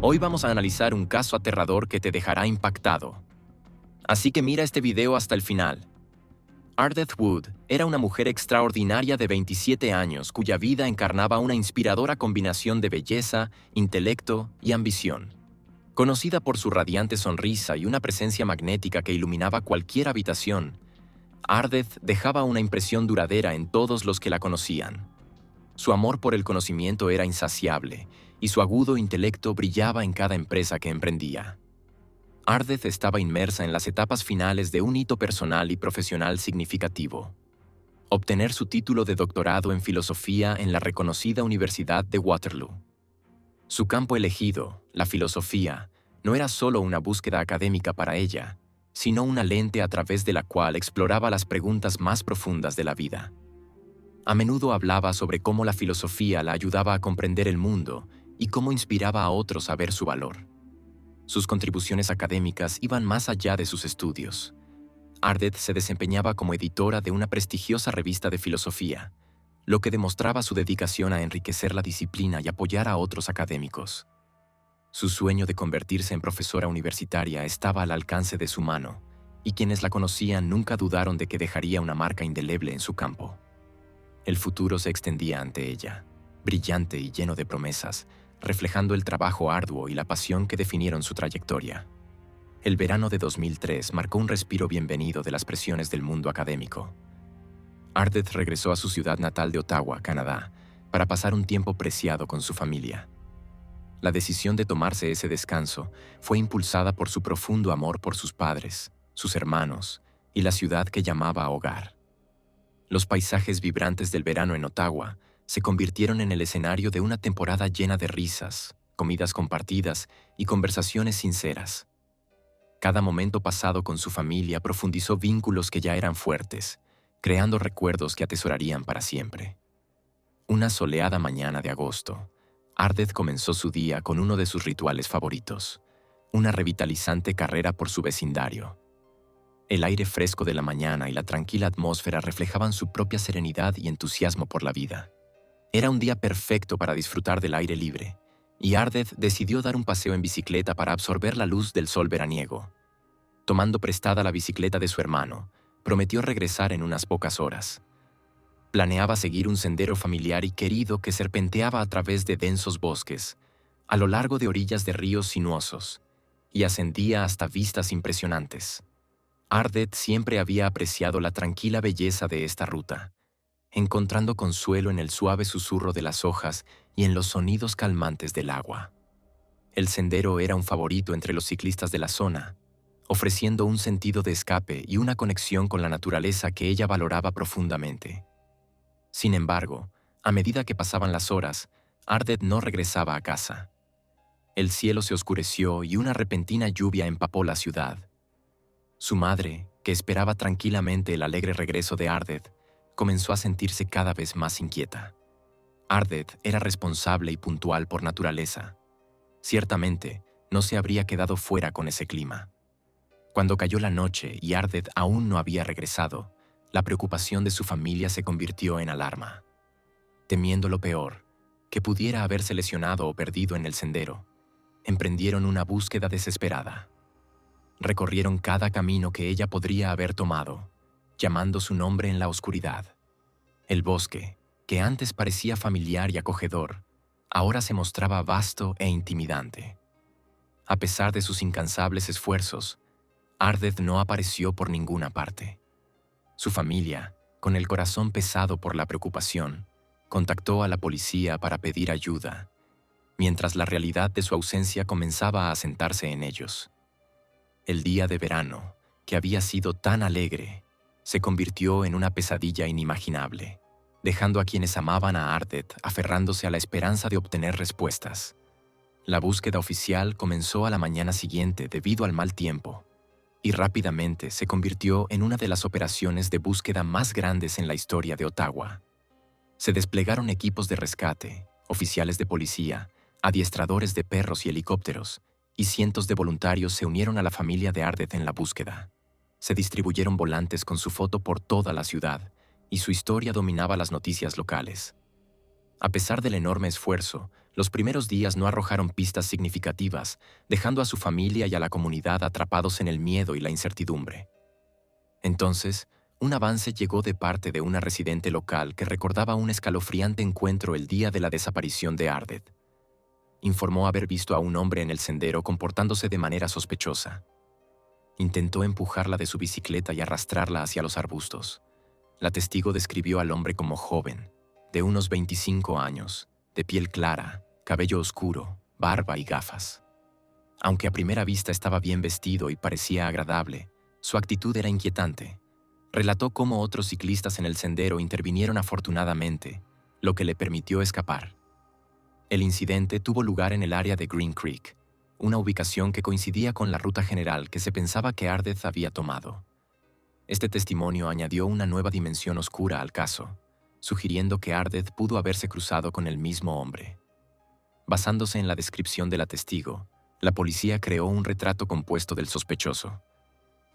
Hoy vamos a analizar un caso aterrador que te dejará impactado. Así que mira este video hasta el final. Ardeth Wood era una mujer extraordinaria de 27 años cuya vida encarnaba una inspiradora combinación de belleza, intelecto y ambición. Conocida por su radiante sonrisa y una presencia magnética que iluminaba cualquier habitación, Ardeth dejaba una impresión duradera en todos los que la conocían. Su amor por el conocimiento era insaciable y su agudo intelecto brillaba en cada empresa que emprendía. Ardeth estaba inmersa en las etapas finales de un hito personal y profesional significativo: obtener su título de doctorado en filosofía en la reconocida Universidad de Waterloo. Su campo elegido, la filosofía, no era solo una búsqueda académica para ella, sino una lente a través de la cual exploraba las preguntas más profundas de la vida. A menudo hablaba sobre cómo la filosofía la ayudaba a comprender el mundo y cómo inspiraba a otros a ver su valor. Sus contribuciones académicas iban más allá de sus estudios. Ardeth se desempeñaba como editora de una prestigiosa revista de filosofía, lo que demostraba su dedicación a enriquecer la disciplina y apoyar a otros académicos. Su sueño de convertirse en profesora universitaria estaba al alcance de su mano, y quienes la conocían nunca dudaron de que dejaría una marca indeleble en su campo. El futuro se extendía ante ella, brillante y lleno de promesas, reflejando el trabajo arduo y la pasión que definieron su trayectoria. El verano de 2003 marcó un respiro bienvenido de las presiones del mundo académico. Ardeth regresó a su ciudad natal de Ottawa, Canadá, para pasar un tiempo preciado con su familia. La decisión de tomarse ese descanso fue impulsada por su profundo amor por sus padres, sus hermanos y la ciudad que llamaba hogar. Los paisajes vibrantes del verano en Ottawa se convirtieron en el escenario de una temporada llena de risas, comidas compartidas y conversaciones sinceras. Cada momento pasado con su familia profundizó vínculos que ya eran fuertes, creando recuerdos que atesorarían para siempre. Una soleada mañana de agosto, Ardeth comenzó su día con uno de sus rituales favoritos: una revitalizante carrera por su vecindario. El aire fresco de la mañana y la tranquila atmósfera reflejaban su propia serenidad y entusiasmo por la vida. Era un día perfecto para disfrutar del aire libre, y Ardeth decidió dar un paseo en bicicleta para absorber la luz del sol veraniego. Tomando prestada la bicicleta de su hermano, prometió regresar en unas pocas horas. Planeaba seguir un sendero familiar y querido que serpenteaba a través de densos bosques, a lo largo de orillas de ríos sinuosos, y ascendía hasta vistas impresionantes. Ardeth siempre había apreciado la tranquila belleza de esta ruta, encontrando consuelo en el suave susurro de las hojas y en los sonidos calmantes del agua. El sendero era un favorito entre los ciclistas de la zona, ofreciendo un sentido de escape y una conexión con la naturaleza que ella valoraba profundamente. Sin embargo, a medida que pasaban las horas, Ardeth no regresaba a casa. El cielo se oscureció y una repentina lluvia empapó la ciudad. Su madre, que esperaba tranquilamente el alegre regreso de Ardeth, comenzó a sentirse cada vez más inquieta. Ardeth era responsable y puntual por naturaleza. Ciertamente, no se habría quedado fuera con ese clima. Cuando cayó la noche y Ardeth aún no había regresado, la preocupación de su familia se convirtió en alarma. Temiendo lo peor, que pudiera haberse lesionado o perdido en el sendero, emprendieron una búsqueda desesperada. Recorrieron cada camino que ella podría haber tomado, llamando su nombre en la oscuridad. El bosque, que antes parecía familiar y acogedor, ahora se mostraba vasto e intimidante. A pesar de sus incansables esfuerzos, Ardeth no apareció por ninguna parte. Su familia, con el corazón pesado por la preocupación, contactó a la policía para pedir ayuda, mientras la realidad de su ausencia comenzaba a asentarse en ellos. El día de verano, que había sido tan alegre, se convirtió en una pesadilla inimaginable, dejando a quienes amaban a Ardeth aferrándose a la esperanza de obtener respuestas. La búsqueda oficial comenzó a la mañana siguiente debido al mal tiempo, y rápidamente se convirtió en una de las operaciones de búsqueda más grandes en la historia de Ottawa. Se desplegaron equipos de rescate, oficiales de policía, adiestradores de perros y helicópteros, y cientos de voluntarios se unieron a la familia de Ardeth en la búsqueda. Se distribuyeron volantes con su foto por toda la ciudad, y su historia dominaba las noticias locales. A pesar del enorme esfuerzo, Los primeros días no arrojaron pistas significativas, dejando a su familia y a la comunidad atrapados en el miedo y la incertidumbre. Entonces, un avance llegó de parte de una residente local que recordaba un escalofriante encuentro el día de la desaparición de Ardeth. Informó haber visto a un hombre en el sendero comportándose de manera sospechosa. Intentó empujarla de su bicicleta y arrastrarla hacia los arbustos. La testigo describió al hombre como joven, de unos 25 años, de piel clara, cabello oscuro, barba y gafas. Aunque a primera vista estaba bien vestido y parecía agradable, su actitud era inquietante. Relató cómo otros ciclistas en el sendero intervinieron afortunadamente, lo que le permitió escapar. El incidente tuvo lugar en el área de Green Creek, una ubicación que coincidía con la ruta general que se pensaba que Ardeth había tomado. Este testimonio añadió una nueva dimensión oscura al caso, sugiriendo que Ardeth pudo haberse cruzado con el mismo hombre. Basándose en la descripción de la testigo, la policía creó un retrato compuesto del sospechoso.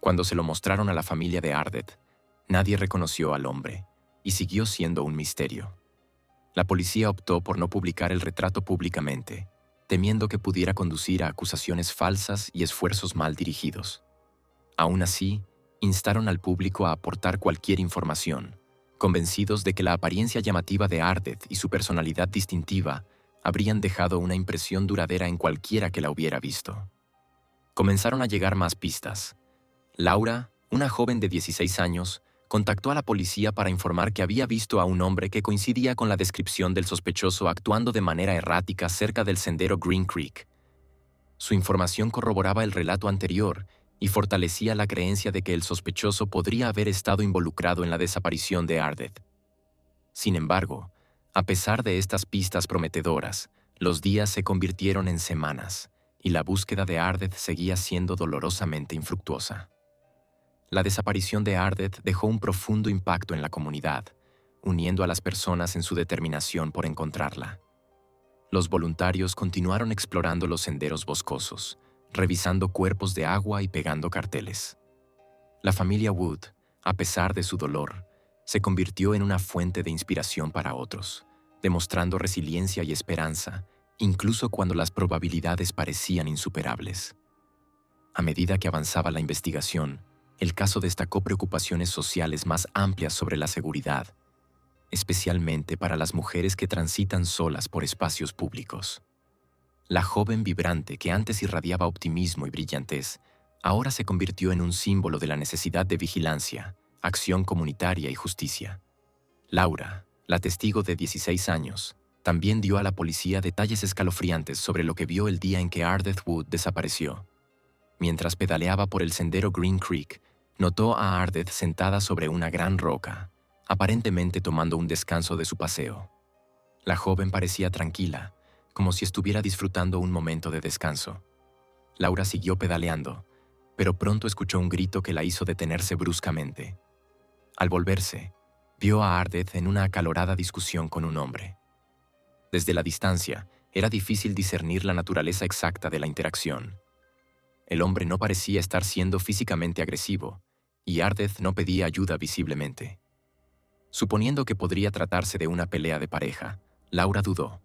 Cuando se lo mostraron a la familia de Ardeth, nadie reconoció al hombre, y siguió siendo un misterio. La policía optó por no publicar el retrato públicamente, temiendo que pudiera conducir a acusaciones falsas y esfuerzos mal dirigidos. Aún así, instaron al público a aportar cualquier información, convencidos de que la apariencia llamativa de Ardeth y su personalidad distintiva habrían dejado una impresión duradera en cualquiera que la hubiera visto. Comenzaron a llegar más pistas. Laura, una joven de 16 años, contactó a la policía para informar que había visto a un hombre que coincidía con la descripción del sospechoso actuando de manera errática cerca del sendero Green Creek. Su información corroboraba el relato anterior y fortalecía la creencia de que el sospechoso podría haber estado involucrado en la desaparición de Ardeth. Sin embargo, a pesar de estas pistas prometedoras, los días se convirtieron en semanas, y la búsqueda de Ardeth seguía siendo dolorosamente infructuosa. La desaparición de Ardeth dejó un profundo impacto en la comunidad, uniendo a las personas en su determinación por encontrarla. Los voluntarios continuaron explorando los senderos boscosos, revisando cuerpos de agua y pegando carteles. La familia Wood, a pesar de su dolor, se convirtió en una fuente de inspiración para otros, demostrando resiliencia y esperanza, incluso cuando las probabilidades parecían insuperables. A medida que avanzaba la investigación, el caso destacó preocupaciones sociales más amplias sobre la seguridad, especialmente para las mujeres que transitan solas por espacios públicos. La joven vibrante que antes irradiaba optimismo y brillantez, ahora se convirtió en un símbolo de la necesidad de vigilancia, acción comunitaria y justicia. Laura, la testigo de 16 años, también dio a la policía detalles escalofriantes sobre lo que vio el día en que Ardeth Wood desapareció. Mientras pedaleaba por el sendero Green Creek, notó a Ardeth sentada sobre una gran roca, aparentemente tomando un descanso de su paseo. La joven parecía tranquila, como si estuviera disfrutando un momento de descanso. Laura siguió pedaleando, pero pronto escuchó un grito que la hizo detenerse bruscamente. Al volverse, vio a Ardeth en una acalorada discusión con un hombre. Desde la distancia, era difícil discernir la naturaleza exacta de la interacción. El hombre no parecía estar siendo físicamente agresivo, y Ardeth no pedía ayuda visiblemente. Suponiendo que podría tratarse de una pelea de pareja, Laura dudó.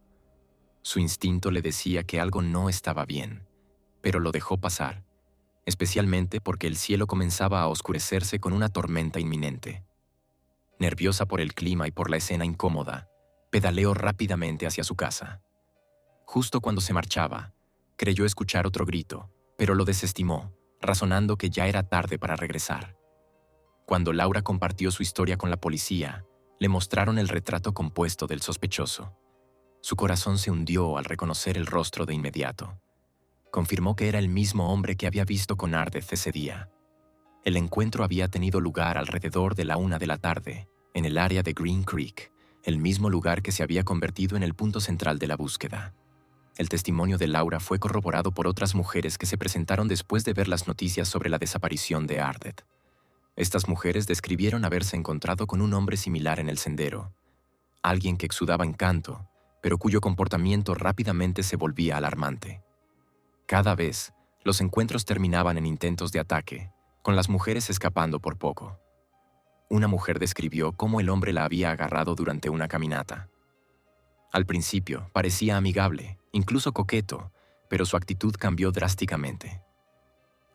Su instinto le decía que algo no estaba bien, pero lo dejó pasar, especialmente porque el cielo comenzaba a oscurecerse con una tormenta inminente. Nerviosa por el clima y por la escena incómoda, pedaleó rápidamente hacia su casa. Justo cuando se marchaba, creyó escuchar otro grito, pero lo desestimó, razonando que ya era tarde para regresar. Cuando Laura compartió su historia con la policía, le mostraron el retrato compuesto del sospechoso. Su corazón se hundió al reconocer el rostro de inmediato. Confirmó que era el mismo hombre que había visto con Ardeth ese día. El encuentro había tenido lugar alrededor de la 1 de la tarde, en el área de Green Creek, el mismo lugar que se había convertido en el punto central de la búsqueda. El testimonio de Laura fue corroborado por otras mujeres que se presentaron después de ver las noticias sobre la desaparición de Ardeth. Estas mujeres describieron haberse encontrado con un hombre similar en el sendero, alguien que exudaba encanto, pero cuyo comportamiento rápidamente se volvía alarmante. Cada vez, los encuentros terminaban en intentos de ataque, con las mujeres escapando por poco. Una mujer describió cómo el hombre la había agarrado durante una caminata. Al principio parecía amigable, incluso coqueto, pero su actitud cambió drásticamente.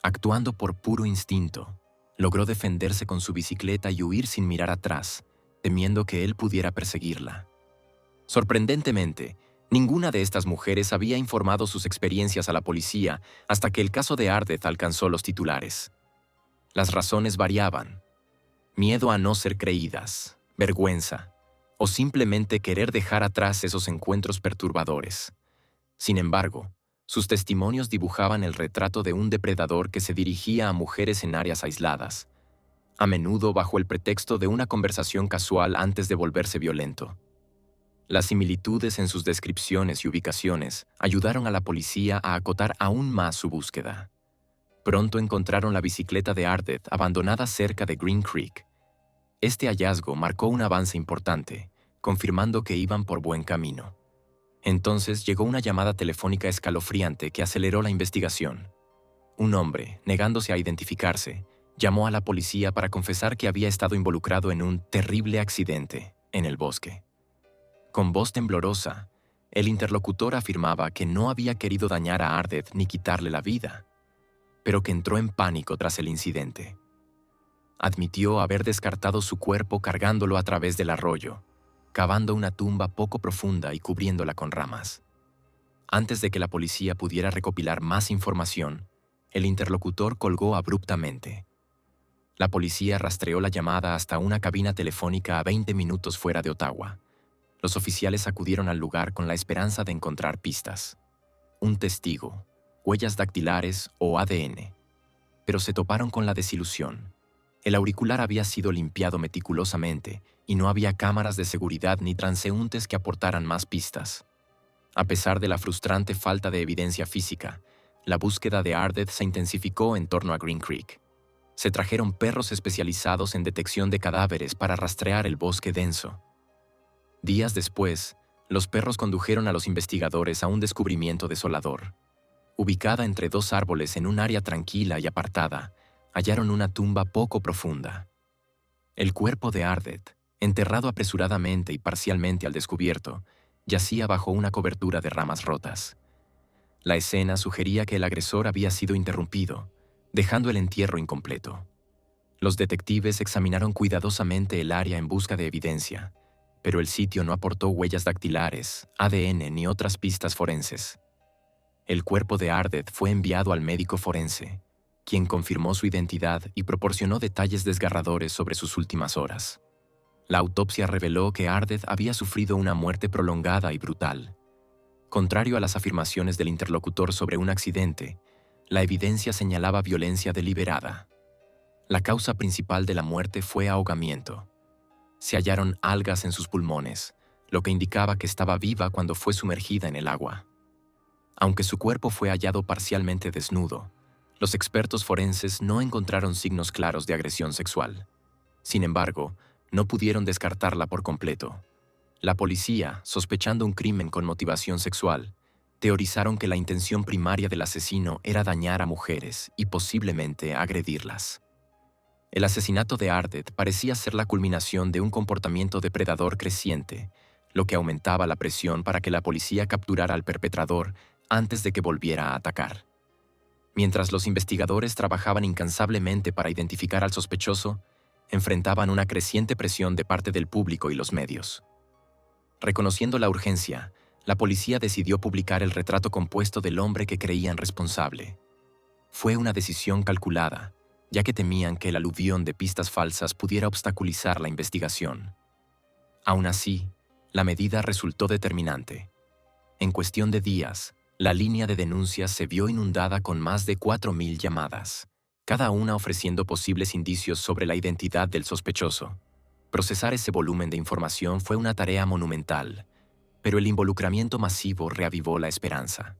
Actuando por puro instinto, logró defenderse con su bicicleta y huir sin mirar atrás, temiendo que él pudiera perseguirla. Sorprendentemente, ninguna de estas mujeres había informado sus experiencias a la policía hasta que el caso de Ardeth alcanzó los titulares. Las razones variaban: miedo a no ser creídas, vergüenza, o simplemente querer dejar atrás esos encuentros perturbadores. Sin embargo, sus testimonios dibujaban el retrato de un depredador que se dirigía a mujeres en áreas aisladas, a menudo bajo el pretexto de una conversación casual antes de volverse violento. Las similitudes en sus descripciones y ubicaciones ayudaron a la policía a acotar aún más su búsqueda. Pronto encontraron la bicicleta de Ardeth abandonada cerca de Green Creek. Este hallazgo marcó un avance importante, confirmando que iban por buen camino. Entonces llegó una llamada telefónica escalofriante que aceleró la investigación. Un hombre, negándose a identificarse, llamó a la policía para confesar que había estado involucrado en un terrible accidente en el bosque. Con voz temblorosa, el interlocutor afirmaba que no había querido dañar a Ardeth ni quitarle la vida, pero que entró en pánico tras el incidente. Admitió haber descartado su cuerpo cargándolo a través del arroyo, cavando una tumba poco profunda y cubriéndola con ramas. Antes de que la policía pudiera recopilar más información, el interlocutor colgó abruptamente. La policía rastreó la llamada hasta una cabina telefónica a 20 minutos fuera de Ottawa. Los oficiales acudieron al lugar con la esperanza de encontrar pistas: un testigo, huellas dactilares o ADN. Pero se toparon con la desilusión. El auricular había sido limpiado meticulosamente y no había cámaras de seguridad ni transeúntes que aportaran más pistas. A pesar de la frustrante falta de evidencia física, la búsqueda de Ardeth se intensificó en torno a Green Creek. Se trajeron perros especializados en detección de cadáveres para rastrear el bosque denso. Días después, los perros condujeron a los investigadores a un descubrimiento desolador. Ubicada entre dos árboles en un área tranquila y apartada, hallaron una tumba poco profunda. El cuerpo de Ardeth, enterrado apresuradamente y parcialmente al descubierto, yacía bajo una cobertura de ramas rotas. La escena sugería que el agresor había sido interrumpido, dejando el entierro incompleto. Los detectives examinaron cuidadosamente el área en busca de evidencia, pero el sitio no aportó huellas dactilares, ADN ni otras pistas forenses. El cuerpo de Ardeth fue enviado al médico forense, quien confirmó su identidad y proporcionó detalles desgarradores sobre sus últimas horas. La autopsia reveló que Ardeth había sufrido una muerte prolongada y brutal. Contrario a las afirmaciones del interlocutor sobre un accidente, la evidencia señalaba violencia deliberada. La causa principal de la muerte fue ahogamiento. Se hallaron algas en sus pulmones, lo que indicaba que estaba viva cuando fue sumergida en el agua. Aunque su cuerpo fue hallado parcialmente desnudo, los expertos forenses no encontraron signos claros de agresión sexual. Sin embargo, no pudieron descartarla por completo. La policía, sospechando un crimen con motivación sexual, teorizaron que la intención primaria del asesino era dañar a mujeres y posiblemente agredirlas. El asesinato de Ardeth parecía ser la culminación de un comportamiento depredador creciente, lo que aumentaba la presión para que la policía capturara al perpetrador antes de que volviera a atacar. Mientras los investigadores trabajaban incansablemente para identificar al sospechoso, enfrentaban una creciente presión de parte del público y los medios. Reconociendo la urgencia, la policía decidió publicar el retrato compuesto del hombre que creían responsable. Fue una decisión calculada, ya que temían que el aluvión de pistas falsas pudiera obstaculizar la investigación. Aún así, la medida resultó determinante. En cuestión de días, la línea de denuncias se vio inundada con más de 4,000 llamadas, cada una ofreciendo posibles indicios sobre la identidad del sospechoso. Procesar ese volumen de información fue una tarea monumental, pero el involucramiento masivo reavivó la esperanza.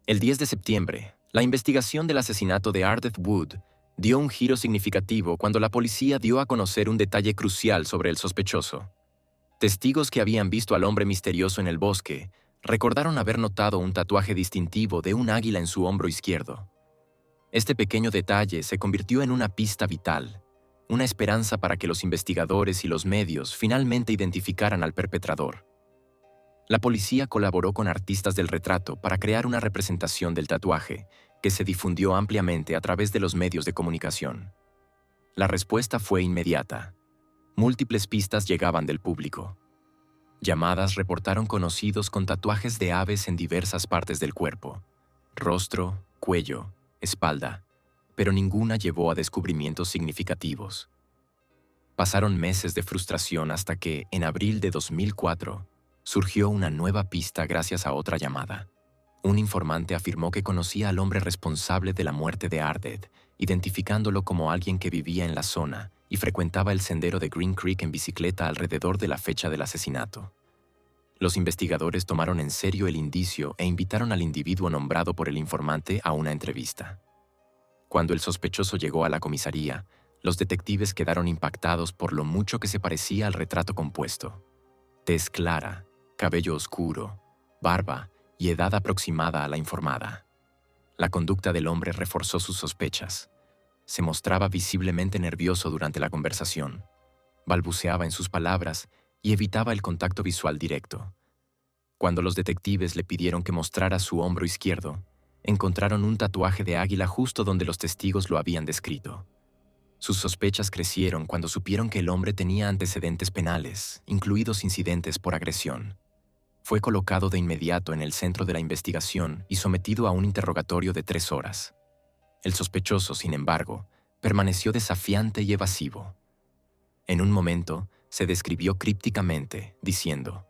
El 10 de septiembre, la investigación del asesinato de Ardeth Wood dio un giro significativo cuando la policía dio a conocer un detalle crucial sobre el sospechoso. Testigos que habían visto al hombre misterioso en el bosque recordaron haber notado un tatuaje distintivo de un águila en su hombro izquierdo. Este pequeño detalle se convirtió en una pista vital, una esperanza para que los investigadores y los medios finalmente identificaran al perpetrador. La policía colaboró con artistas del retrato para crear una representación del tatuaje, que se difundió ampliamente a través de los medios de comunicación. La respuesta fue inmediata. Múltiples pistas llegaban del público. Llamadas reportaron conocidos con tatuajes de aves en diversas partes del cuerpo: rostro, cuello, espalda, pero ninguna llevó a descubrimientos significativos. Pasaron meses de frustración hasta que, en abril de 2004, surgió una nueva pista gracias a otra llamada. Un informante afirmó que conocía al hombre responsable de la muerte de Ardeth, identificándolo como alguien que vivía en la zona y frecuentaba el sendero de Green Creek en bicicleta alrededor de la fecha del asesinato. Los investigadores tomaron en serio el indicio e invitaron al individuo nombrado por el informante a una entrevista. Cuando el sospechoso llegó a la comisaría, los detectives quedaron impactados por lo mucho que se parecía al retrato compuesto. Tez clara, cabello oscuro, barba y edad aproximada a la informada. La conducta del hombre reforzó sus sospechas. Se mostraba visiblemente nervioso durante la conversación. Balbuceaba en sus palabras y evitaba el contacto visual directo. Cuando los detectives le pidieron que mostrara su hombro izquierdo, encontraron un tatuaje de águila justo donde los testigos lo habían descrito. Sus sospechas crecieron cuando supieron que el hombre tenía antecedentes penales, incluidos incidentes por agresión. Fue colocado de inmediato en el centro de la investigación y sometido a un interrogatorio de 3 horas. El sospechoso, sin embargo, permaneció desafiante y evasivo. En un momento, se describió crípticamente, diciendo: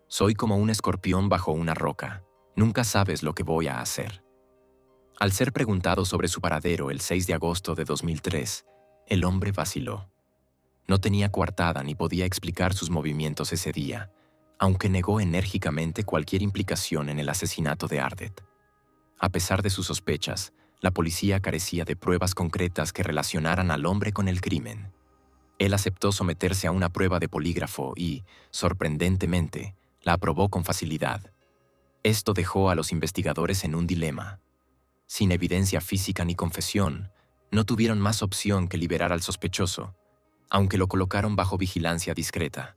«Soy como un escorpión bajo una roca. Nunca sabes lo que voy a hacer». Al ser preguntado sobre su paradero el 6 de agosto de 2003, el hombre vaciló. No tenía coartada ni podía explicar sus movimientos ese día, aunque negó enérgicamente cualquier implicación en el asesinato de Ardeth. A pesar de sus sospechas, la policía carecía de pruebas concretas que relacionaran al hombre con el crimen. Él aceptó someterse a una prueba de polígrafo y, sorprendentemente, la aprobó con facilidad. Esto dejó a los investigadores en un dilema. Sin evidencia física ni confesión, no tuvieron más opción que liberar al sospechoso, aunque lo colocaron bajo vigilancia discreta.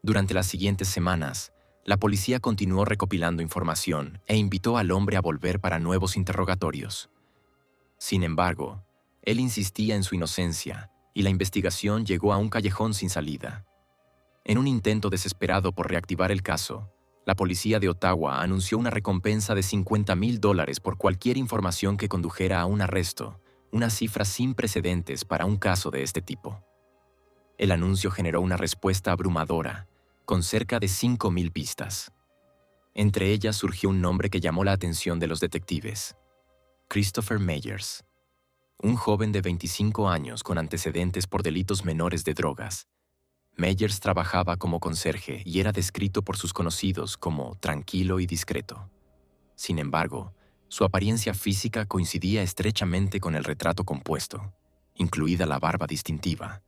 Durante las siguientes semanas, la policía continuó recopilando información e invitó al hombre a volver para nuevos interrogatorios. Sin embargo, él insistía en su inocencia y la investigación llegó a un callejón sin salida. En un intento desesperado por reactivar el caso, la policía de Ottawa anunció una recompensa de $50,000 por cualquier información que condujera a un arresto, una cifra sin precedentes para un caso de este tipo. El anuncio generó una respuesta abrumadora, con cerca de 5,000 pistas. Entre ellas surgió un nombre que llamó la atención de los detectives: Christopher Meyers, un joven de 25 años con antecedentes por delitos menores de drogas. Meyers trabajaba como conserje y era descrito por sus conocidos como tranquilo y discreto. Sin embargo, su apariencia física coincidía estrechamente con el retrato compuesto, incluida la barba distintiva.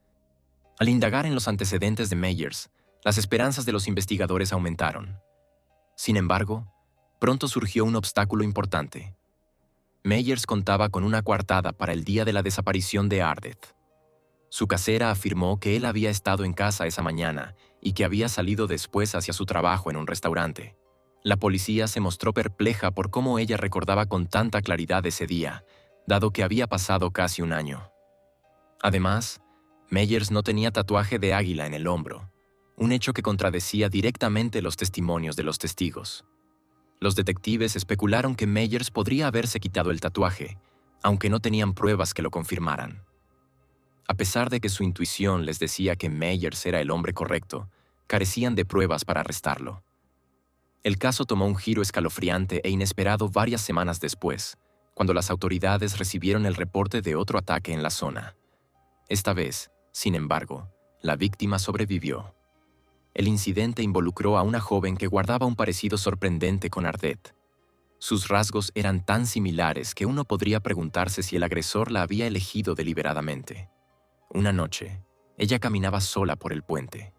Al indagar en los antecedentes de Meyers, las esperanzas de los investigadores aumentaron. Sin embargo, pronto surgió un obstáculo importante. Meyers contaba con una coartada para el día de la desaparición de Ardeth. Su casera afirmó que él había estado en casa esa mañana y que había salido después hacia su trabajo en un restaurante. La policía se mostró perpleja por cómo ella recordaba con tanta claridad ese día, dado que había pasado casi un año. Además, Meyers no tenía tatuaje de águila en el hombro, un hecho que contradecía directamente los testimonios de los testigos. Los detectives especularon que Meyers podría haberse quitado el tatuaje, aunque no tenían pruebas que lo confirmaran. A pesar de que su intuición les decía que Meyers era el hombre correcto, carecían de pruebas para arrestarlo. El caso tomó un giro escalofriante e inesperado varias semanas después, cuando las autoridades recibieron el reporte de otro ataque en la zona. Esta vez, sin embargo, la víctima sobrevivió. El incidente involucró a una joven que guardaba un parecido sorprendente con Ardeth. Sus rasgos eran tan similares que uno podría preguntarse si el agresor la había elegido deliberadamente. Una noche, ella caminaba sola por el puente.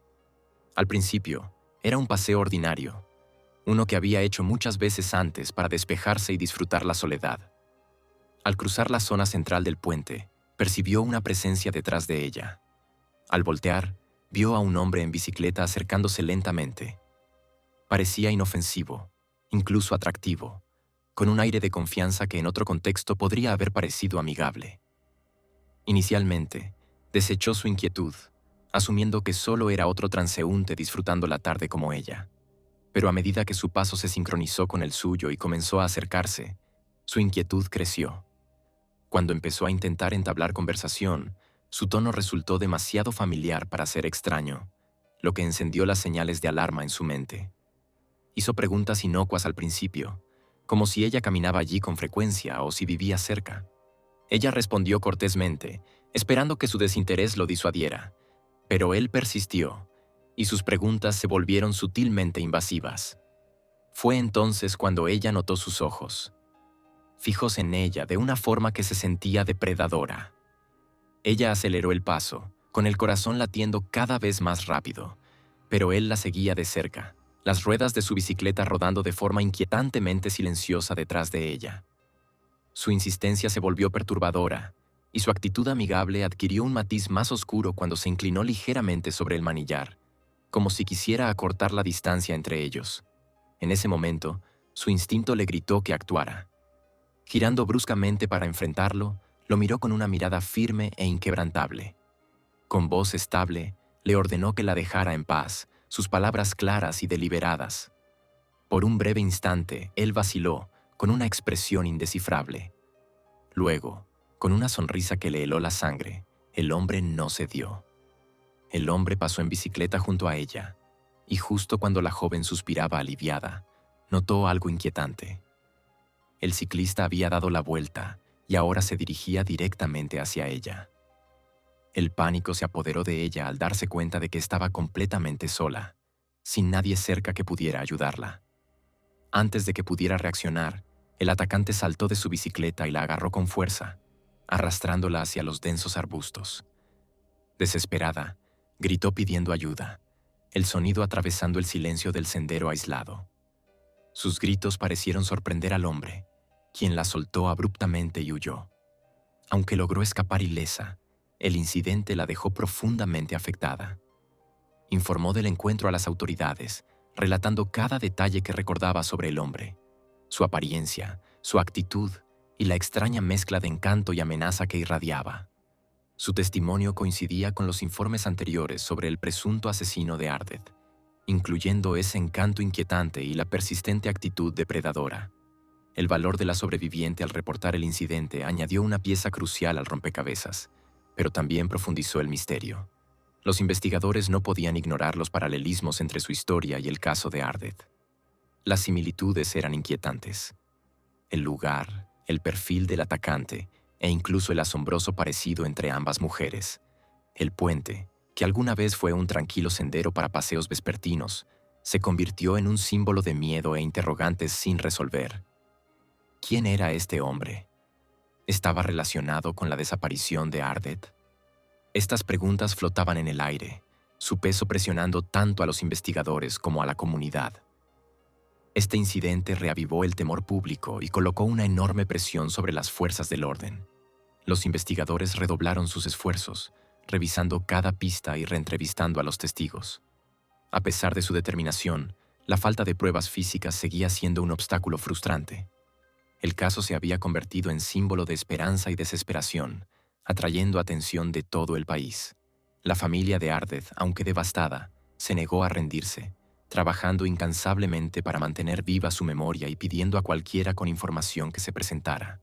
Al principio, era un paseo ordinario, uno que había hecho muchas veces antes para despejarse y disfrutar la soledad. Al cruzar la zona central del puente, percibió una presencia detrás de ella. Al voltear, vio a un hombre en bicicleta acercándose lentamente. Parecía inofensivo, incluso atractivo, con un aire de confianza que en otro contexto podría haber parecido amigable. Inicialmente, desechó su inquietud, asumiendo que solo era otro transeúnte disfrutando la tarde como ella. Pero a medida que su paso se sincronizó con el suyo y comenzó a acercarse, su inquietud creció. Cuando empezó a intentar entablar conversación, su tono resultó demasiado familiar para ser extraño, lo que encendió las señales de alarma en su mente. Hizo preguntas inocuas al principio, como si ella caminaba allí con frecuencia o si vivía cerca. Ella respondió cortésmente, esperando que su desinterés lo disuadiera, pero él persistió, y sus preguntas se volvieron sutilmente invasivas. Fue entonces cuando ella notó sus ojos. Fijos en ella de una forma que se sentía depredadora. Ella aceleró el paso, con el corazón latiendo cada vez más rápido, pero él la seguía de cerca, las ruedas de su bicicleta rodando de forma inquietantemente silenciosa detrás de ella. Su insistencia se volvió perturbadora, y su actitud amigable adquirió un matiz más oscuro cuando se inclinó ligeramente sobre el manillar, como si quisiera acortar la distancia entre ellos. En ese momento, su instinto le gritó que actuara. Girando bruscamente para enfrentarlo, lo miró con una mirada firme e inquebrantable. Con voz estable, le ordenó que la dejara en paz, sus palabras claras y deliberadas. Por un breve instante, él vaciló, con una expresión indescifrable. Luego, con una sonrisa que le heló la sangre, el hombre no cedió. El hombre pasó en bicicleta junto a ella, y justo cuando la joven suspiraba aliviada, notó algo inquietante. El ciclista había dado la vuelta y ahora se dirigía directamente hacia ella. El pánico se apoderó de ella al darse cuenta de que estaba completamente sola, sin nadie cerca que pudiera ayudarla. Antes de que pudiera reaccionar, el atacante saltó de su bicicleta y la agarró con fuerza, arrastrándola hacia los densos arbustos. Desesperada, gritó pidiendo ayuda, el sonido atravesando el silencio del sendero aislado. Sus gritos parecieron sorprender al hombre, quien la soltó abruptamente y huyó. Aunque logró escapar ilesa, el incidente la dejó profundamente afectada. Informó del encuentro a las autoridades, relatando cada detalle que recordaba sobre el hombre, su apariencia, su actitud y la extraña mezcla de encanto y amenaza que irradiaba. Su testimonio coincidía con los informes anteriores sobre el presunto asesino de Ardeth, incluyendo ese encanto inquietante y la persistente actitud depredadora. El valor de la sobreviviente al reportar el incidente añadió una pieza crucial al rompecabezas, pero también profundizó el misterio. Los investigadores no podían ignorar los paralelismos entre su historia y el caso de Ardeth. Las similitudes eran inquietantes. El lugar, el perfil del atacante e incluso el asombroso parecido entre ambas mujeres. El puente, que alguna vez fue un tranquilo sendero para paseos vespertinos, se convirtió en un símbolo de miedo e interrogantes sin resolver. ¿Quién era este hombre? ¿Estaba relacionado con la desaparición de Ardeth? Estas preguntas flotaban en el aire, su peso presionando tanto a los investigadores como a la comunidad. Este incidente reavivó el temor público y colocó una enorme presión sobre las fuerzas del orden. Los investigadores redoblaron sus esfuerzos, revisando cada pista y reentrevistando a los testigos. A pesar de su determinación, la falta de pruebas físicas seguía siendo un obstáculo frustrante. El caso se había convertido en símbolo de esperanza y desesperación, atrayendo atención de todo el país. La familia de Ardeth, aunque devastada, se negó a rendirse, trabajando incansablemente para mantener viva su memoria y pidiendo a cualquiera con información que se presentara.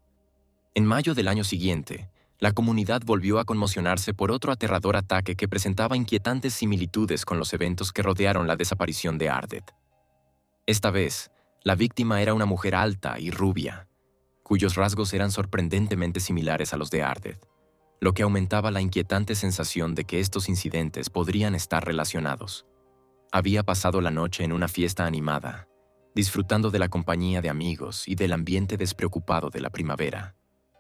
En mayo del año siguiente, la comunidad volvió a conmocionarse por otro aterrador ataque que presentaba inquietantes similitudes con los eventos que rodearon la desaparición de Ardeth. Esta vez, la víctima era una mujer alta y rubia, cuyos rasgos eran sorprendentemente similares a los de Ardeth, lo que aumentaba la inquietante sensación de que estos incidentes podrían estar relacionados. Había pasado la noche en una fiesta animada, disfrutando de la compañía de amigos y del ambiente despreocupado de la primavera.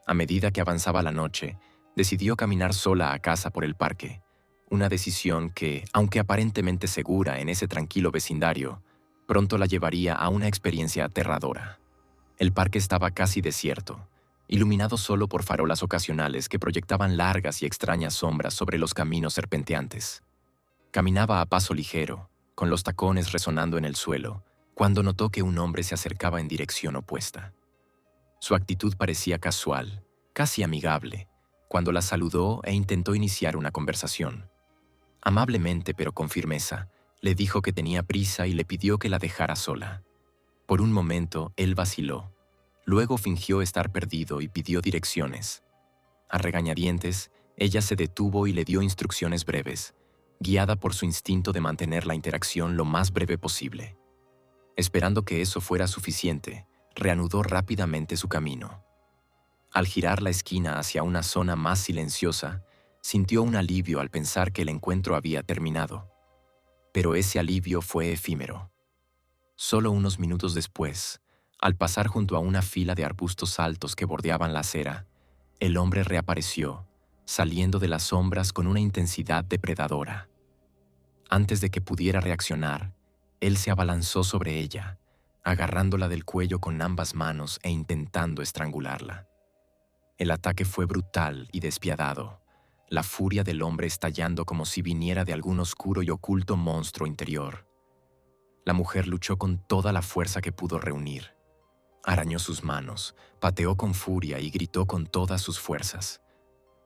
A medida que avanzaba la noche, decidió caminar sola a casa por el parque, una decisión que, aunque aparentemente segura en ese tranquilo vecindario, pronto la llevaría a una experiencia aterradora. El parque estaba casi desierto, iluminado solo por farolas ocasionales que proyectaban largas y extrañas sombras sobre los caminos serpenteantes. Caminaba a paso ligero, con los tacones resonando en el suelo, cuando notó que un hombre se acercaba en dirección opuesta. Su actitud parecía casual, casi amigable, cuando la saludó e intentó iniciar una conversación. Amablemente pero con firmeza, le dijo que tenía prisa y le pidió que la dejara sola. Por un momento, él vaciló. Luego fingió estar perdido y pidió direcciones. A regañadientes, ella se detuvo y le dio instrucciones breves, guiada por su instinto de mantener la interacción lo más breve posible. Esperando que eso fuera suficiente, reanudó rápidamente su camino. Al girar la esquina hacia una zona más silenciosa, sintió un alivio al pensar que el encuentro había terminado. Pero ese alivio fue efímero. Solo unos minutos después, al pasar junto a una fila de arbustos altos que bordeaban la acera, el hombre reapareció, saliendo de las sombras con una intensidad depredadora. Antes de que pudiera reaccionar, él se abalanzó sobre ella, agarrándola del cuello con ambas manos e intentando estrangularla. El ataque fue brutal y despiadado, la furia del hombre estallando como si viniera de algún oscuro y oculto monstruo interior. La mujer luchó con toda la fuerza que pudo reunir. Arañó sus manos, pateó con furia y gritó con todas sus fuerzas.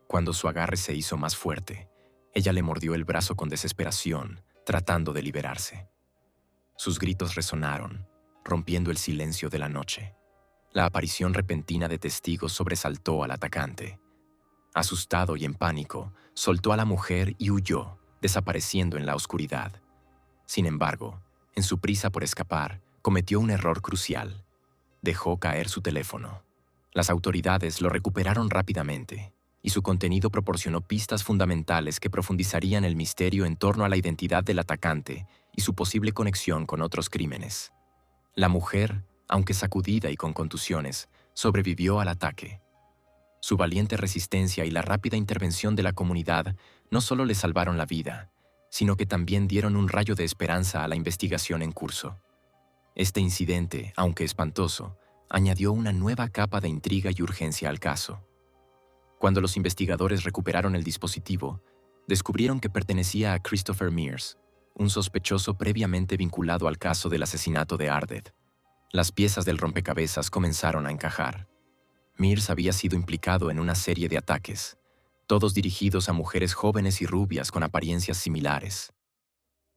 Cuando su agarre se hizo más fuerte, ella le mordió el brazo con desesperación, tratando de liberarse. Sus gritos resonaron, rompiendo el silencio de la noche. La aparición repentina de testigos sobresaltó al atacante. Asustado y en pánico, soltó a la mujer y huyó, desapareciendo en la oscuridad. Sin embargo, en su prisa por escapar, cometió un error crucial. Dejó caer su teléfono. Las autoridades lo recuperaron rápidamente, y su contenido proporcionó pistas fundamentales que profundizarían el misterio en torno a la identidad del atacante y su posible conexión con otros crímenes. La mujer, aunque sacudida y con contusiones, sobrevivió al ataque. Su valiente resistencia y la rápida intervención de la comunidad no solo le salvaron la vida, sino que también dieron un rayo de esperanza a la investigación en curso. Este incidente, aunque espantoso, añadió una nueva capa de intriga y urgencia al caso. Cuando los investigadores recuperaron el dispositivo, descubrieron que pertenecía a Christopher Mears, un sospechoso previamente vinculado al caso del asesinato de Ardeth. Las piezas del rompecabezas comenzaron a encajar. Mears había sido implicado en una serie de ataques, todos dirigidos a mujeres jóvenes y rubias con apariencias similares.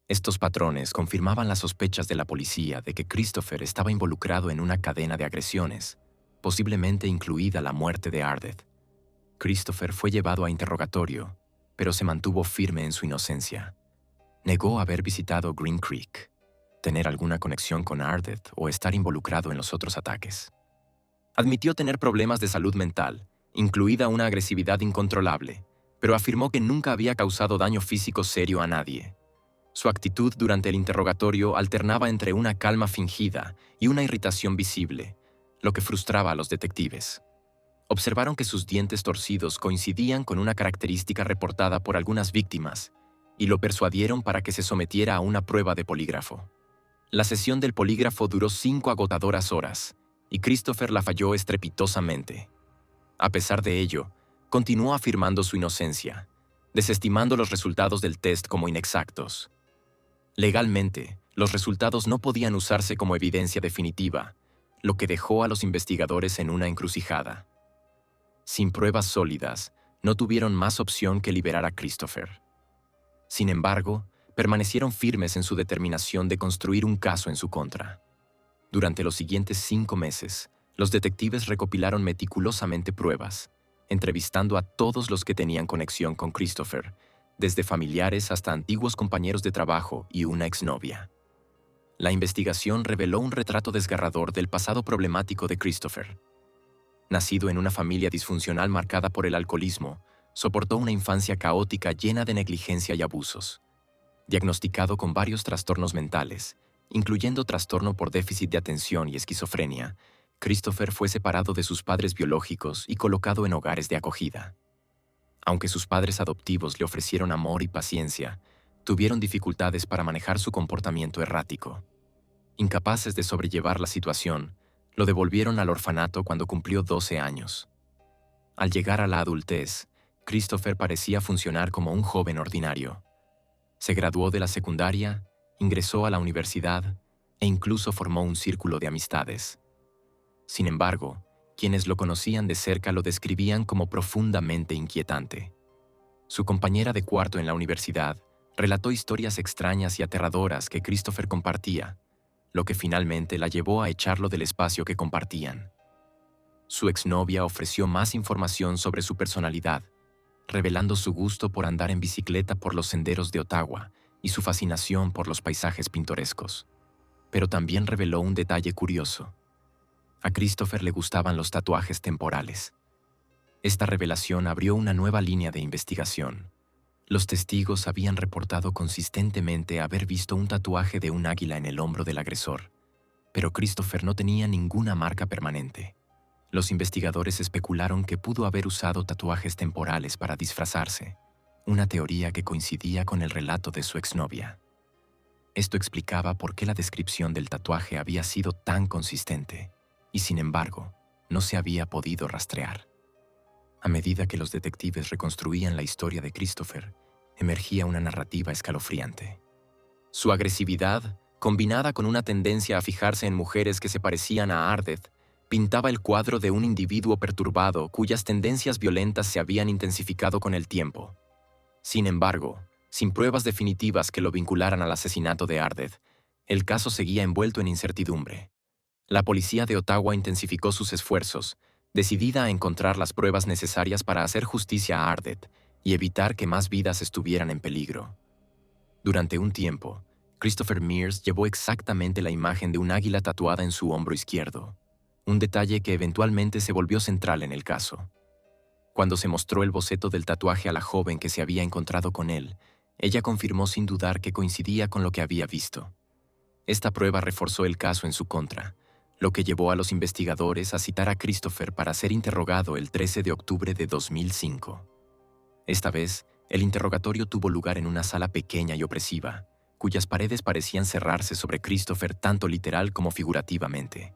Estos patrones confirmaban las sospechas de la policía de que Christopher estaba involucrado en una cadena de agresiones, posiblemente incluida la muerte de Ardeth. Christopher fue llevado a interrogatorio, pero se mantuvo firme en su inocencia. Negó haber visitado Green Creek, tener alguna conexión con Ardeth o estar involucrado en los otros ataques. Admitió tener problemas de salud mental, incluida una agresividad incontrolable, pero afirmó que nunca había causado daño físico serio a nadie. Su actitud durante el interrogatorio alternaba entre una calma fingida y una irritación visible, lo que frustraba a los detectives. Observaron que sus dientes torcidos coincidían con una característica reportada por algunas víctimas y lo persuadieron para que se sometiera a una prueba de polígrafo. La sesión del polígrafo duró 5 agotadoras horas y Christopher la falló estrepitosamente. A pesar de ello, continuó afirmando su inocencia, desestimando los resultados del test como inexactos. Legalmente, los resultados no podían usarse como evidencia definitiva, lo que dejó a los investigadores en una encrucijada. Sin pruebas sólidas, no tuvieron más opción que liberar a Christopher. Sin embargo, permanecieron firmes en su determinación de construir un caso en su contra. Durante los siguientes 5 meses, los detectives recopilaron meticulosamente pruebas, entrevistando a todos los que tenían conexión con Christopher, desde familiares hasta antiguos compañeros de trabajo y una exnovia. La investigación reveló un retrato desgarrador del pasado problemático de Christopher. Nacido en una familia disfuncional marcada por el alcoholismo, soportó una infancia caótica llena de negligencia y abusos. Diagnosticado con varios trastornos mentales, incluyendo trastorno por déficit de atención y esquizofrenia, Christopher fue separado de sus padres biológicos y colocado en hogares de acogida. Aunque sus padres adoptivos le ofrecieron amor y paciencia, tuvieron dificultades para manejar su comportamiento errático. Incapaces de sobrellevar la situación, lo devolvieron al orfanato cuando cumplió 12 años. Al llegar a la adultez, Christopher parecía funcionar como un joven ordinario. Se graduó de la secundaria, ingresó a la universidad e incluso formó un círculo de amistades. Sin embargo, quienes lo conocían de cerca lo describían como profundamente inquietante. Su compañera de cuarto en la universidad relató historias extrañas y aterradoras que Christopher compartía, lo que finalmente la llevó a echarlo del espacio que compartían. Su exnovia ofreció más información sobre su personalidad, revelando su gusto por andar en bicicleta por los senderos de Ottawa y su fascinación por los paisajes pintorescos. Pero también reveló un detalle curioso. A Christopher le gustaban los tatuajes temporales. Esta revelación abrió una nueva línea de investigación. Los testigos habían reportado consistentemente haber visto un tatuaje de un águila en el hombro del agresor, pero Christopher no tenía ninguna marca permanente. Los investigadores especularon que pudo haber usado tatuajes temporales para disfrazarse, una teoría que coincidía con el relato de su exnovia. Esto explicaba por qué la descripción del tatuaje había sido tan consistente, y sin embargo, no se había podido rastrear. A medida que los detectives reconstruían la historia de Christopher, emergía una narrativa escalofriante. Su agresividad, combinada con una tendencia a fijarse en mujeres que se parecían a Ardeth, pintaba el cuadro de un individuo perturbado cuyas tendencias violentas se habían intensificado con el tiempo. Sin embargo, sin pruebas definitivas que lo vincularan al asesinato de Ardeth, el caso seguía envuelto en incertidumbre. La policía de Ottawa intensificó sus esfuerzos, decidida a encontrar las pruebas necesarias para hacer justicia a Ardeth y evitar que más vidas estuvieran en peligro. Durante un tiempo, Christopher Mears llevó exactamente la imagen de un águila tatuada en su hombro izquierdo, un detalle que eventualmente se volvió central en el caso. Cuando se mostró el boceto del tatuaje a la joven que se había encontrado con él, ella confirmó sin dudar que coincidía con lo que había visto. Esta prueba reforzó el caso en su contra, lo que llevó a los investigadores a citar a Christopher para ser interrogado el 13 de octubre de 2005. Esta vez, el interrogatorio tuvo lugar en una sala pequeña y opresiva, cuyas paredes parecían cerrarse sobre Christopher tanto literal como figurativamente.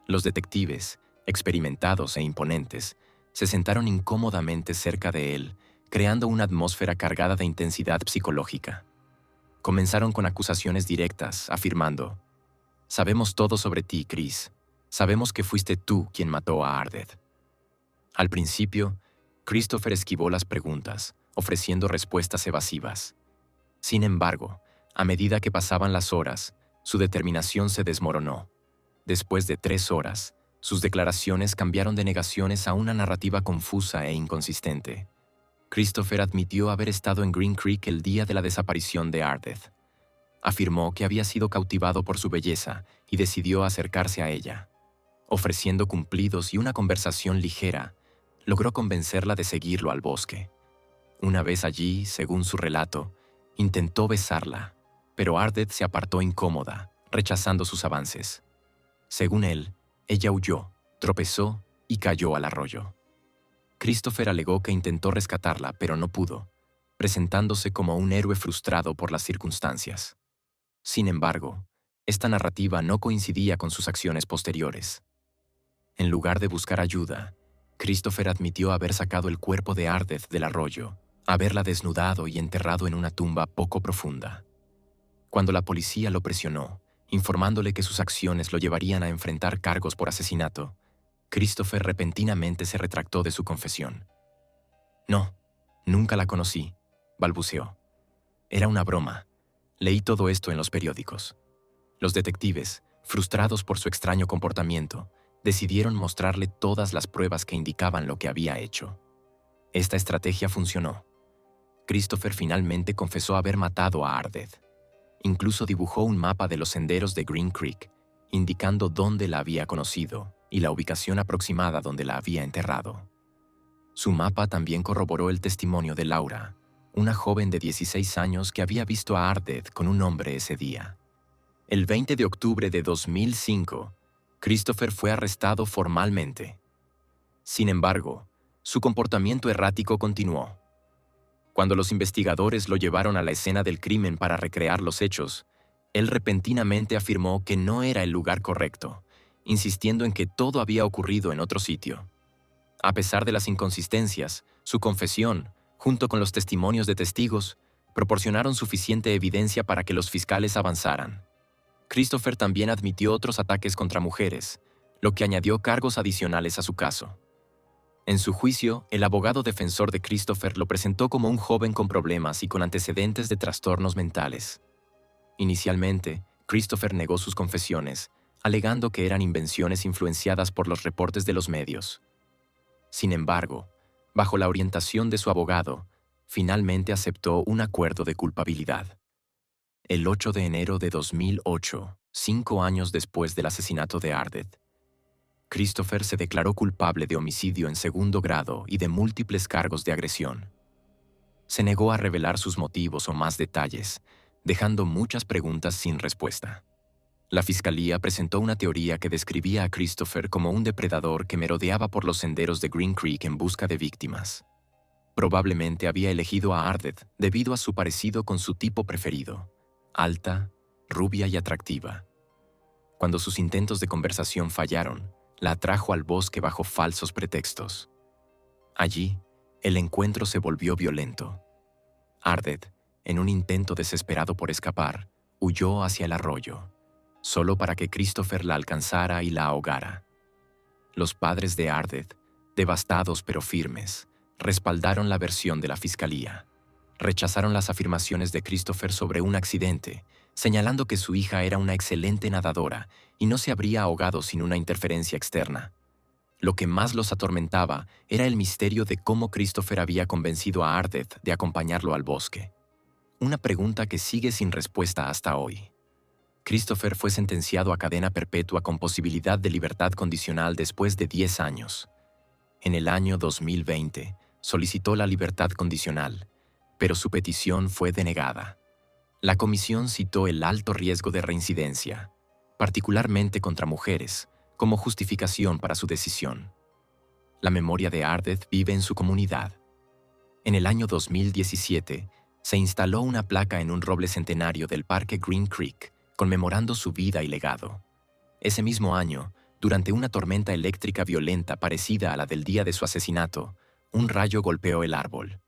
Los detectives, experimentados e imponentes, se sentaron incómodamente cerca de él, creando una atmósfera cargada de intensidad psicológica. Comenzaron con acusaciones directas, afirmando: «Sabemos todo sobre ti, Chris. Sabemos que fuiste tú quien mató a Ardeth». Al principio, Christopher esquivó las preguntas, ofreciendo respuestas evasivas. Sin embargo, a medida que pasaban las horas, su determinación se desmoronó. Después de 3 horas, sus declaraciones cambiaron de negaciones a una narrativa confusa e inconsistente. Christopher admitió haber estado en Green Creek el día de la desaparición de Ardeth. Afirmó que había sido cautivado por su belleza y decidió acercarse a ella. Ofreciendo cumplidos y una conversación ligera, logró convencerla de seguirlo al bosque. Una vez allí, según su relato, intentó besarla, pero Ardeth se apartó incómoda, rechazando sus avances. Según él, ella huyó, tropezó y cayó al arroyo. Christopher alegó que intentó rescatarla, pero no pudo, presentándose como un héroe frustrado por las circunstancias. Sin embargo, esta narrativa no coincidía con sus acciones posteriores. En lugar de buscar ayuda, Christopher admitió haber sacado el cuerpo de Ardeth del arroyo, haberla desnudado y enterrado en una tumba poco profunda. Cuando la policía lo presionó, informándole que sus acciones lo llevarían a enfrentar cargos por asesinato, Christopher repentinamente se retractó de su confesión. «No, nunca la conocí», balbuceó. «Era una broma. Leí todo esto en los periódicos». Los detectives, frustrados por su extraño comportamiento, decidieron mostrarle todas las pruebas que indicaban lo que había hecho. Esta estrategia funcionó. Christopher finalmente confesó haber matado a Ardeth. Incluso dibujó un mapa de los senderos de Green Creek, indicando dónde la había conocido y la ubicación aproximada donde la había enterrado. Su mapa también corroboró el testimonio de Laura, una joven de 16 años que había visto a Ardeth con un hombre ese día. El 20 de octubre de 2005, Christopher fue arrestado formalmente. Sin embargo, su comportamiento errático continuó. Cuando los investigadores lo llevaron a la escena del crimen para recrear los hechos, él repentinamente afirmó que no era el lugar correcto, insistiendo en que todo había ocurrido en otro sitio. A pesar de las inconsistencias, su confesión, junto con los testimonios de testigos, proporcionaron suficiente evidencia para que los fiscales avanzaran. Christopher también admitió otros ataques contra mujeres, lo que añadió cargos adicionales a su caso. En su juicio, el abogado defensor de Christopher lo presentó como un joven con problemas y con antecedentes de trastornos mentales. Inicialmente, Christopher negó sus confesiones, alegando que eran invenciones influenciadas por los reportes de los medios. Sin embargo, bajo la orientación de su abogado, finalmente aceptó un acuerdo de culpabilidad. El 8 de enero de 2008, 5 años después del asesinato de Ardeth, Christopher se declaró culpable de homicidio en segundo grado y de múltiples cargos de agresión. Se negó a revelar sus motivos o más detalles, dejando muchas preguntas sin respuesta. La fiscalía presentó una teoría que describía a Christopher como un depredador que merodeaba por los senderos de Green Creek en busca de víctimas. Probablemente había elegido a Ardeth debido a su parecido con su tipo preferido, alta, rubia y atractiva. Cuando sus intentos de conversación fallaron, la atrajo al bosque bajo falsos pretextos. Allí, el encuentro se volvió violento. Ardeth, en un intento desesperado por escapar, huyó hacia el arroyo, solo para que Christopher la alcanzara y la ahogara. Los padres de Ardeth, devastados pero firmes, respaldaron la versión de la fiscalía. Rechazaron las afirmaciones de Christopher sobre un accidente, señalando que su hija era una excelente nadadora y no se habría ahogado sin una interferencia externa. Lo que más los atormentaba era el misterio de cómo Christopher había convencido a Ardeth de acompañarlo al bosque. Una pregunta que sigue sin respuesta hasta hoy. Christopher fue sentenciado a cadena perpetua con posibilidad de libertad condicional después de 10 años. En el año 2020, solicitó la libertad condicional, pero su petición fue denegada. La comisión citó el alto riesgo de reincidencia, particularmente contra mujeres, como justificación para su decisión. La memoria de Ardeth vive en su comunidad. En el año 2017, se instaló una placa en un roble centenario del Parque Green Creek, conmemorando su vida y legado. Ese mismo año, durante una tormenta eléctrica violenta parecida a la del día de su asesinato, un rayo golpeó el árbol.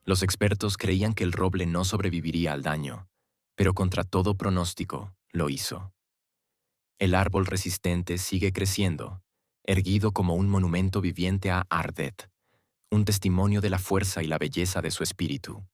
Los expertos creían que el roble no sobreviviría al daño, pero contra todo pronóstico, lo hizo. El árbol resistente sigue creciendo, erguido como un monumento viviente a Ardeth, un testimonio de la fuerza y la belleza de su espíritu.